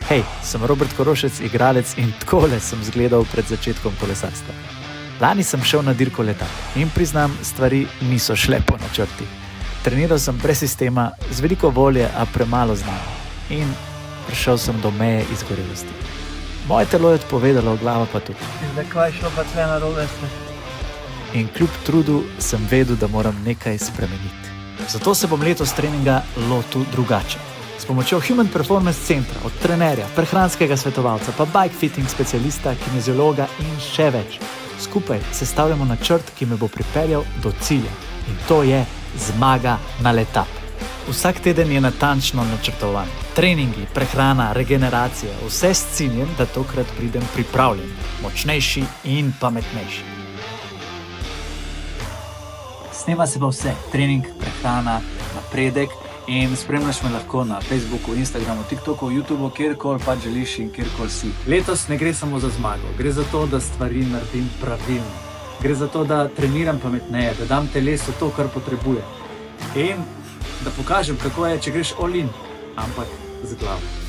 Hej, sem Robert Korošec, igralec in takole sem zgledal pred začetkom kolesarstva. Lani sem šel na dirko leta in priznam, stvari niso šle po načrtih. Treniral sem brez sistema, z veliko volje, a premalo znanja. In prišel sem do meje izgorelosti. Moje telo je odpovedalo, glava pa tudi. Zakaj je šlo pa tle narobe? In kljub trudu sem vedel, da moram nekaj spremeniti. Zato se bom letos treninga lotil drugače. S pomočjo Human Performance Centra, od trenerja, prehranskega svetovalca, pa bike fitting specialista, kineziologa in še več. Skupaj sestavljamo načrt, ki me bo pripeljal do cilja. In to je zmaga na Letap. Vsak teden je natančno načrtovan. Treningi, prehrana, regeneracija, vse s ciljem, da tokrat pridem pripravljen, močnejši in pametnejši. Snema se pa vse, trening, prehrana, napredek in spremljaš me lahko na Facebooku, Instagramu, TikToku, YouTubeu, kjerkoli pa želiš in kjerkoli si. Letos ne gre samo za zmago, gre za to, da stvari naredim pravilno. Gre za to, da treniram pametneje, da dam telesu to, kar potrebuje. In da pokažem, kako je, če greš all in, ampak z glavo.